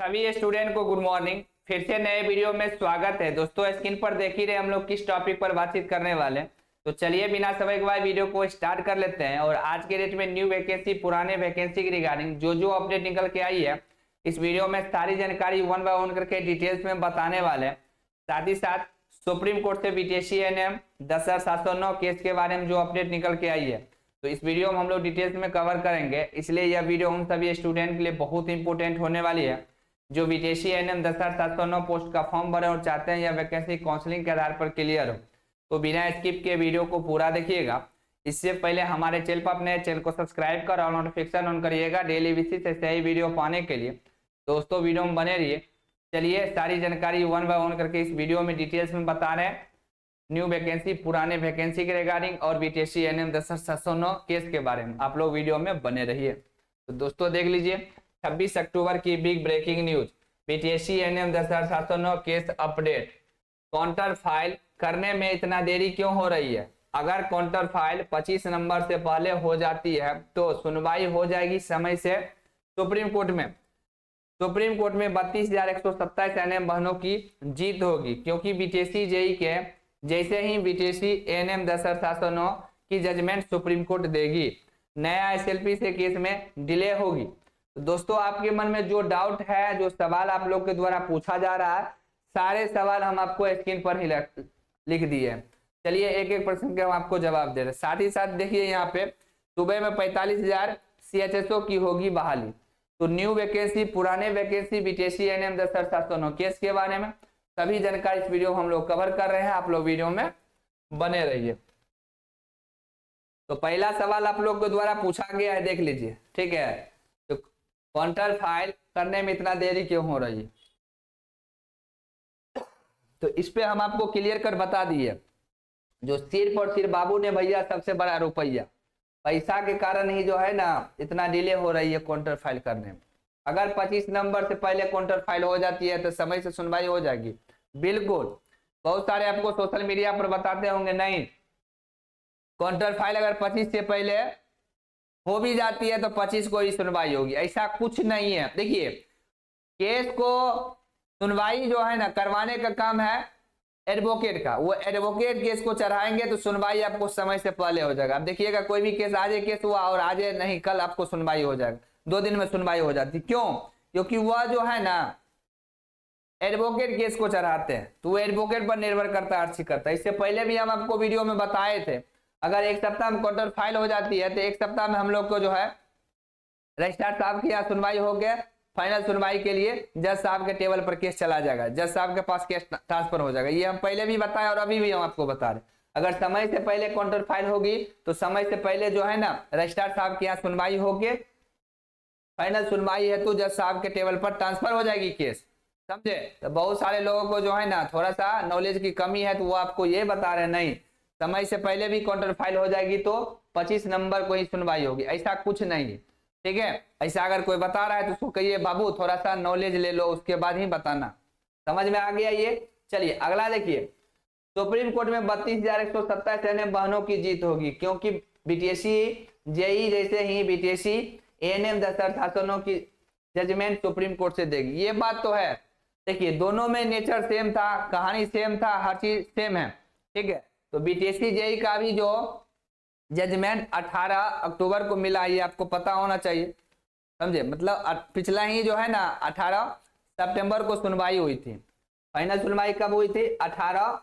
सभी स्टूडेंट को good morning. फिर से नए वीडियो में स्वागत है। दोस्तों स्क्रीन पर देख ही रहे हम लोग किस टॉपिक पर बातचीत करने वाले हैं। तो चलिए बिना समय गवाए वीडियो को स्टार्ट कर लेते हैं। और आज के डेट में न्यू वैकेंसी पुराने वैकेंसी की रिगार्डिंग जो अपडेट निकल के आई है, इस वीडियो में सारी जानकारी वन बाय वन करके डिटेल्स में बताने वाले हैं। साथ ही साथ सुप्रीम कोर्ट से बीटीएससी एएनएम 10,709 केस के बारे में जो अपडेट निकल के आई है, तो इस वीडियो में हम लोग डिटेल्स में कवर करेंगे। इसलिए यह वीडियो उन सभी स्टूडेंट के लिए बहुत इंपॉर्टेंट होने वाली है जो बीटीएससी एएनएम 10,709 पोस्ट का फॉर्म भरे और चाहते हैं यह वैकेंसी काउंसलिंग के आधार पर क्लियर हो। तो बिना स्किप के वीडियो को पूरा देखिएगा। इससे पहले हमारे चैनल पर अपने चैनल को सब्सक्राइब कर और नोटिफिकेशन ऑन करिएगा डेली बेसिस से सही वीडियो पाने के लिए। दोस्तों वीडियो में बने रहिए। चलिए सारी जानकारी वन बाय वन करके इस वीडियो में डिटेल्स में बता रहे हैं। न्यू वैकेंसी पुराने वैकेंसी के रिगार्डिंग और बीटीएससी एएनएम 10,709 केस के बारे में आप लोग वीडियो में बने रहिए। तो दोस्तों देख लीजिए 26 अक्टूबर की big breaking news, BTSC ANM 10,709 case update. Counter file करने में इतना देरी क्यों हो रही है? अगर काउंटर फाइल 25 नंबर से पहले हो जाती है तो सुनवाई हो जाएगी समय से सुप्रीम कोर्ट में। सुप्रीम कोर्ट में 32,127 एएनएम बहनों की जीत होगी, क्योंकि बीटीएससी जेई के जैसे ही बीटीएससी एएनएम 10,709 की जजमेंट सुप्रीम कोर्ट देगी, नया एसएलपी से केस में डिले होगी। तो दोस्तों आपके मन में जो डाउट है, जो सवाल आप लोग के द्वारा पूछा जा रहा है, सारे सवाल हम आपको स्क्रीन पर ही लिख दिए। चलिए एक एक प्रश्न के हम आपको जवाब दे रहे हैं। साथ ही साथ देखिए यहाँ पे सुबह में 45,000 सीएचएसओ की होगी बहाली। तो न्यू वैकेंसी पुराने वैकेंसी बीटीएससी एएनएम 10,709 केस के बारे में सभी जानकारी इस वीडियो हम लोग कवर कर रहे हैं। आप लोग वीडियो में बने रहिए। तो पहला सवाल आप लोग के द्वारा पूछा गया है, देख लीजिए, ठीक है। तो काउंटर फाइल करने में इतना देरी क्यों हो रही है, तो इस पे हम आपको क्लियर कर बता दिए। जो सिर्फ और सिर्फ बाबू ने भैया सबसे बड़ा रुपया, पैसा के कारण ही जो है ना इतना डिले हो रही है काउंटर फाइल करने में। अगर 25 नंबर से पहले काउंटर फाइल हो जाती है तो समय से सुनवाई हो जाएगी। बिल्कुल, बहुत सारे आपको सोशल मीडिया पर बताते होंगे नहीं काउंटर फाइल अगर 25 से पहले हो भी जाती है तो 25 को ही सुनवाई होगी, ऐसा कुछ नहीं है। देखिए केस को सुनवाई जो है ना करवाने का काम है एडवोकेट का। वो एडवोकेट केस को चढ़ाएंगे तो सुनवाई आपको समय से पहले हो जाएगा। अब देखिएगा कोई भी केस आज केस हुआ और आज नहीं कल आपको सुनवाई हो जाएगा, 2 दिन में सुनवाई हो जाती। क्यों? क्योंकि वह जो है ना एडवोकेट केस को चढ़ाते हैं, तो वो एडवोकेट पर निर्भर करता है, अर्जी करता है। इससे पहले भी हम आपको वीडियो में बताए थे अगर एक सप्ताह में काउंटर फाइल हो जाती है तो एक सप्ताह में हम लोग को जो है रजिस्ट्रार साहब की यहाँ सुनवाई हो गया, फाइनल सुनवाई के लिए जज साहब के टेबल पर केस चला जाएगा, जज साहब के पास केस ट्रांसफर हो जाएगा। ये हम पहले भी बताए और अभी भी हम आपको बता रहे। अगर समय से पहले काउंटर फाइल होगी तो समय से पहले जो है ना रजिस्ट्रार साहब के यहाँ सुनवाई होके फाइनल सुनवाई है तो जज साहब के टेबल पर ट्रांसफर हो जाएगी केस, समझे। तो बहुत सारे लोगों को जो है ना थोड़ा सा नॉलेज की कमी है तो वो आपको ये बता रहे नहीं समय से पहले भी काउंटर फाइल हो जाएगी तो 25 नंबर को ही सुनवाई होगी, ऐसा कुछ नहीं है, ठीक है। ऐसा अगर कोई बता रहा है तो उसको कहिए बाबू थोड़ा सा नॉलेज ले लो, उसके बाद ही बताना। समझ में आ गया ये? चलिए अगला देखिए, सुप्रीम कोर्ट में 32,127 एएनएम बहनों की जीत होगी, क्योंकि बीटीएससी जेई जैसे ही बीटीएससी एएनएम 10,709 की जजमेंट सुप्रीम कोर्ट से देगी। ये बात तो है। देखिए दोनों में नेचर सेम था, कहानी सेम था, हर चीज सेम है, ठीक है। तो बीटीएससी जेई का भी जो जजमेंट 18 अक्टूबर को मिला, ये आपको पता होना चाहिए, समझे। मतलब पिछला ही जो है ना 18 सितंबर को सुनवाई हुई थी। फाइनल सुनवाई कब हुई थी? 18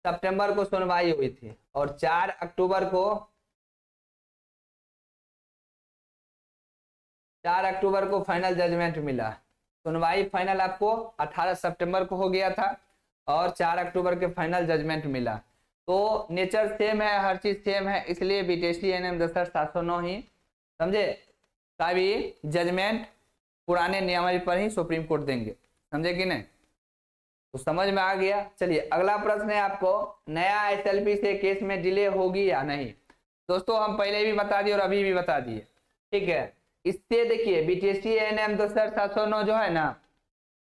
सितंबर को सुनवाई हुई थी और 4 अक्टूबर को फाइनल जजमेंट मिला। सुनवाई फाइनल आपको 18 सितंबर को हो गया था और 4 अक्टूबर के फाइनल जजमेंट मिला। तो नेचर सेम है, हर चीज सेम है, इसलिए बीटीएससी एएनएम 10,709 ही, समझे, का भी जजमेंट पुराने नियमावली पर ही सुप्रीम कोर्ट देंगे, समझे कि नहीं? तो समझ में आ गया। चलिए अगला प्रश्न है आपको, नया एसएलपी से केस में डिले होगी या नहीं? दोस्तों हम पहले भी बता दिए और अभी भी बता दिए, ठीक है। इससे देखिए बीटीएससी एएनएम 10,709 जो है ना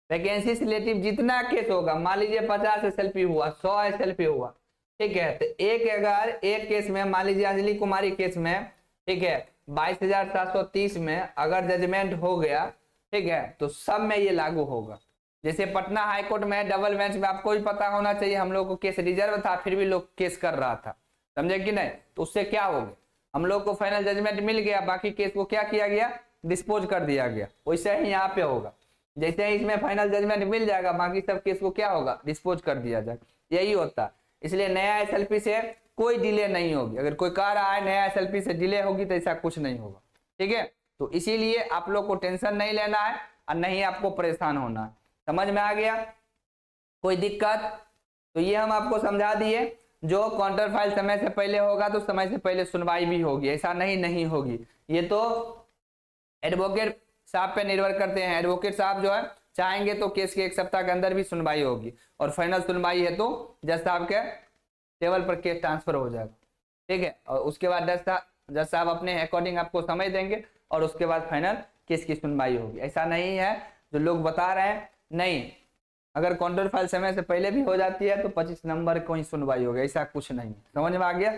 वैकेंसी सिलेक्टिव जितना केस होगा, मान लीजिए 50 एसएलपी हुआ, 100 एसएलपी हुआ, ठीक है। तो अगर एक केस में मान लीजिए अंजलि कुमारी केस में, ठीक है, 22,730 में अगर जजमेंट हो गया, ठीक है, तो सब में ये लागू होगा। जैसे पटना हाईकोर्ट में डबल बेंच में आपको भी पता होना चाहिए, हम लोग को केस रिजर्व था फिर भी लोग केस कर रहा था, समझे कि नहीं। तो उससे क्या हो गया, हम लोग को फाइनल जजमेंट मिल गया, बाकी केस को क्या किया गया, डिस्पोज कर दिया गया। वैसे ही यहाँ पे होगा, जैसे ही इसमें फाइनल जजमेंट मिल जाएगा बाकी सब केस को क्या होगा, डिस्पोज कर दिया जाएगा, यही होता है। इसलिए नया एसएलपी से कोई डिले नहीं होगी। अगर कोई कह रहा है नया एसएलपी से डिले होगी तो ऐसा कुछ नहीं होगा, ठीक है। तो इसीलिए आप लोग को टेंशन नहीं लेना है और नहीं आपको परेशान होना है। समझ में आ गया, कोई दिक्कत? तो ये हम आपको समझा दिए, जो काउंटर फाइल समय से पहले होगा तो समय से पहले सुनवाई भी होगी, ऐसा नहीं होगी। ये तो एडवोकेट साहब पे निर्भर करते हैं। एडवोकेट साहब जो है चाहेंगे तो केस के 1 सप्ताह के अंदर भी सुनवाई होगी, और फाइनल सुनवाई है तो जज साहब के टेबल पर केस ट्रांसफर हो जाएगा, ठीक है। और उसके बाद जज साहब अपने अकॉर्डिंग आपको समय देंगे और उसके बाद फाइनल केस की सुनवाई होगी। ऐसा नहीं है जो लोग बता रहे हैं, नहीं, अगर काउंटर फाइल समय से पहले भी हो जाती है तो 25 नंबर को ही सुनवाई होगी, ऐसा कुछ नहीं। समझ में आ गया?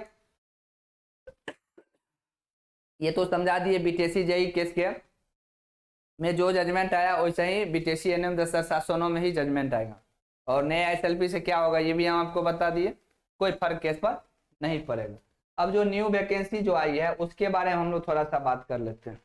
ये तो समझा दिए बीटीएससी जेई केस के में जो जजमेंट आया वैसे ही बीटीएससी एनएम 10,709 में ही जजमेंट आएगा। और नए एसएलपी से क्या होगा ये भी हम आपको बता दिए, कोई फर्क केस पर नहीं पड़ेगा। अब जो न्यू वैकेंसी जो आई है उसके बारे में हम लोग थोड़ा सा बात कर लेते हैं।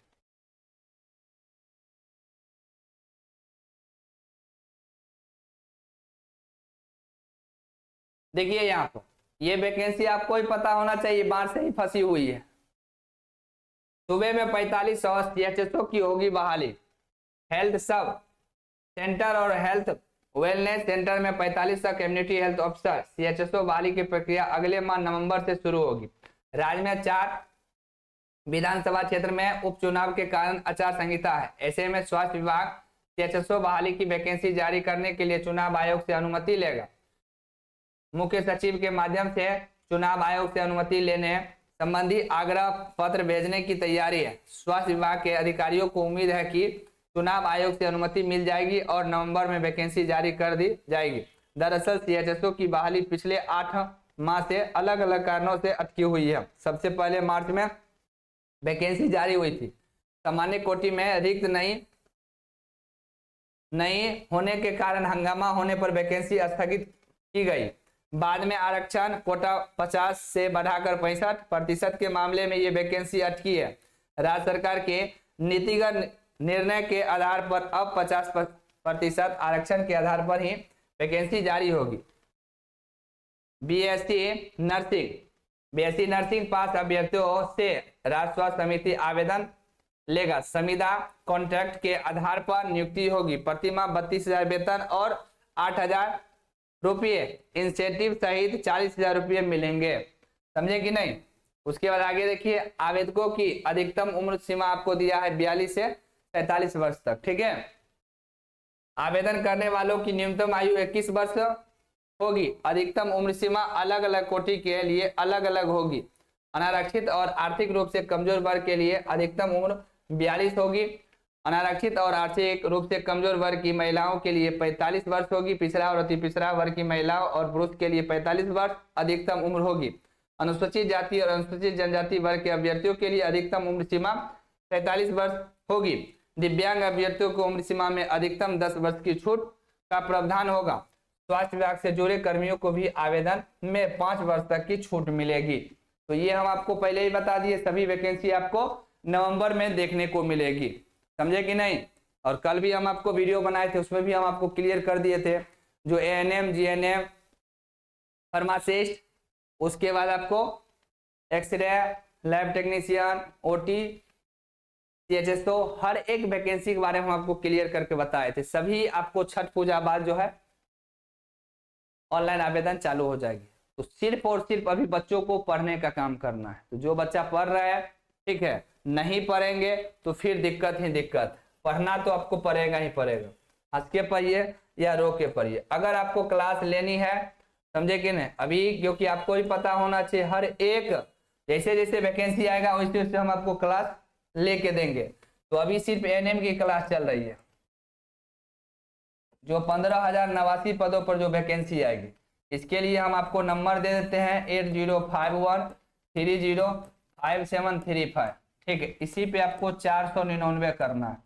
देखिए यहाँ पर ये वैकेंसी आपको ही पता होना चाहिए, बाढ़ से ही फंसी हुई है। सुबह में 4500 CHSO की होगी बहाली। हेल्थ सब सेंटर और हेल्थ वेलनेस सेंटर में 4500 कम्युनिटी हेल्थ ऑफिसर CHSO बहाली की प्रक्रिया अगले माह नवंबर से शुरू होगी। राज्य में 4 विधानसभा क्षेत्र में उपचुनाव के कारण आचार संहिता है। ऐसे में स्वास्थ्य विभाग CHSO बहाली की वैकेंसी जारी करने के लिए चुनाव आयोग से अनुमति लेगा। मुख्य सचिव के माध्यम से चुनाव आयोग से अनुमति लेने संबंधी आग्रह पत्र भेजने की तैयारी है। स्वास्थ्य विभाग के अधिकारियों को उम्मीद है कि चुनाव आयोग से अनुमति मिल जाएगी और नवंबर में वैकेंसी जारी कर दी जाएगी। दरअसल CHSO की बहाली पिछले 8 माह से अलग अलग कारणों से अटकी हुई है। सबसे पहले मार्च में वैकेंसी जारी हुई थी। सामान्य कोटि में रिक्त नहीं होने के कारण हंगामा होने पर वैकेंसी स्थगित की गई। बाद में आरक्षण कोटा 50 से बढ़ाकर 65% के मामले में ये वैकेंसी अटकी है। राज्य सरकार के नीतिगत निर्णय के आधार पर अब 50% आरक्षण के आधार पर ही वैकेंसी जारी होगी। बीएससी नर्सिंग पास अभ्यर्थियों से राज्य स्वास्थ्य समिति आवेदन लेगा। संविदा कॉन्ट्रैक्ट के आधार पर नियुक्ति होगी। प्रतिमाह 32,000 वेतन और 8,000 रुपये इंसेंटिव सहित 40,000 रुपये मिलेंगे। समझे कि नहीं? उसके बाद आगे देखिए, आवेदकों की अधिकतम उम्र सीमा आपको दिया है 42 से 43 वर्ष तक, ठीक है। आवेदन करने वालों की न्यूनतम आयु 21 वर्ष होगी। अधिकतम उम्र सीमा अलग अलग कोटि के लिए अलग अलग होगी। अनारक्षित और आर्थिक रूप से कमजोर वर्ग के लिए अधिकतम उम्र 42 होगी। अनारक्षित और आर्थिक रूप से कमजोर वर्ग की महिलाओं के लिए 45 वर्ष होगी। पिछड़ा और अति पिछड़ा वर्ग की महिलाओं और पुरुष के लिए 45 वर्ष अधिकतम उम्र होगी। अनुसूचित जाति और अनुसूचित जनजाति वर्ग के अभ्यर्थियों के लिए अधिकतम उम्र सीमा 45 वर्ष होगी। दिव्यांग अभ्यर्थियों को उम्र सीमा में अधिकतम 10 वर्ष की छूट का प्रावधान होगा। स्वास्थ्य विभाग से जुड़े कर्मियों को भी आवेदन में 5 वर्ष तक की छूट मिलेगी। तो ये हम आपको पहले ही बता दिए, सभी वैकेंसी आपको नवंबर में देखने को मिलेगी। समझे कि नहीं? और कल भी हम आपको वीडियो बनाए थे, उसमें भी हम आपको क्लियर कर दिए थे, जो ANM GNM फार्मासिस्ट, उसके बाद आपको X ray lab technician OT CHSO, हर एक वैकेंसी के बारे में हम आपको क्लियर करके बताए थे। सभी आपको छठ पूजा बाद जो है ऑनलाइन आवेदन चालू हो जाएगी। तो सिर्फ और सिर्फ अभी बच्चों को पढ़ने का काम करना है। तो जो बच्चा पढ़ रहा है, ठीक है, नहीं पढ़ेंगे तो फिर दिक्कत ही दिक्कत। पढ़ना तो आपको पड़ेगा ही पड़ेगा, हंस के पढ़िए या रो के पढ़िए। अगर आपको क्लास लेनी है, समझे कि नहीं, अभी क्योंकि आपको ही पता होना चाहिए, हर एक जैसे जैसे वैकेंसी आएगा वैसे वैसे हम आपको क्लास लेके देंगे। तो अभी सिर्फ ANM की क्लास चल रही है, जो 15,089 पदों पर जो वैकेंसी आएगी। इसके लिए हम आपको नंबर दे देते हैं 8051305735, ठीक है। इसी पे आपको 499 करना है।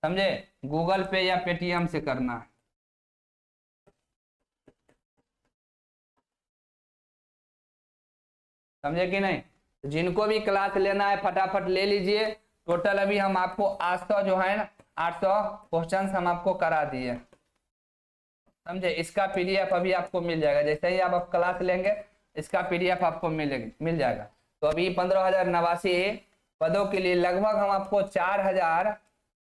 समझे, गूगल पे या पेटीएम से करना है। समझे कि नहीं? जिनको भी क्लास लेना है फटाफट ले लीजिए। टोटल अभी हम आपको 800 जो है ना 800 क्वेश्चन हम आपको करा दिए। समझे, इसका पीडीएफ अभी आपको मिल जाएगा, जैसे ही आप क्लास लेंगे इसका पीडीएफ आपको मिल जाएगा। तो अभी 15,089 पदों के लिए लगभग हम आपको 4,000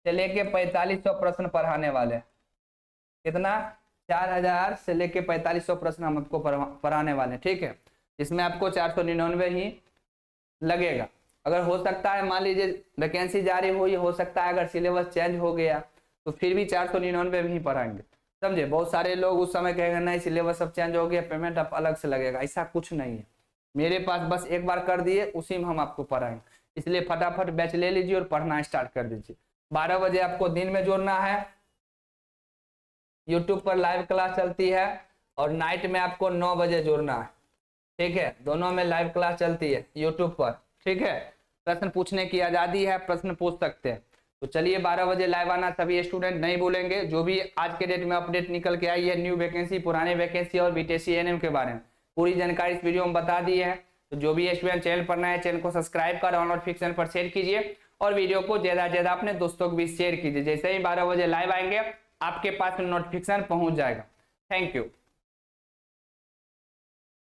से लेके 4500 प्रश्न पढ़ाने वाले। कितना? 4,000 से लेके 4500 प्रश्न हम आपको पढ़ाने वाले। ठीक है, इसमें आपको 499 ही लगेगा। अगर हो सकता है मान लीजिए वैकेंसी जारी हुई, हो सकता है अगर सिलेबस चेंज हो गया तो फिर भी 499 भी पढ़ाएंगे। समझे, बहुत सारे लोग उस समय कहेंगे नहीं सिलेबस अब चेंज हो गया, पेमेंट अब अलग से लगेगा। ऐसा कुछ नहीं है, मेरे पास बस एक बार कर दिए उसी में हम आपको पढ़ाएंगे। इसलिए फटाफट बैच ले लीजिए और पढ़ना स्टार्ट कर दीजिए। 12 बजे आपको दिन में जुड़ना है, यूट्यूब पर लाइव क्लास चलती है, और नाइट में आपको 9 बजे जुड़ना है। ठीक है, दोनों में लाइव क्लास चलती है यूट्यूब पर। ठीक है, प्रश्न पूछने की आजादी है, प्रश्न पूछ सकते हैं। तो चलिए 12 बजे लाइव आना सभी स्टूडेंट नहीं भूलेंगे। जो भी आज के डेट में अपडेट निकल के आई है, न्यू वैकेंसी, पुराने वैकेंसी और बीटीसी एएनएम के बारे में पूरी जानकारी इस वीडियो में बता दी है। तो जो भी स्टूडेंट चैनल पर नए हैं, चैनल को सब्सक्राइब कर और नोटिफिकेशन पर शेयर कीजिए, और वीडियो को ज्यादा से ज्यादा अपने दोस्तों को भी शेयर कीजिए। जैसे ही 12 बजे लाइव आएंगे आपके पास नोटिफिकेशन पहुंच जाएगा। Thank you.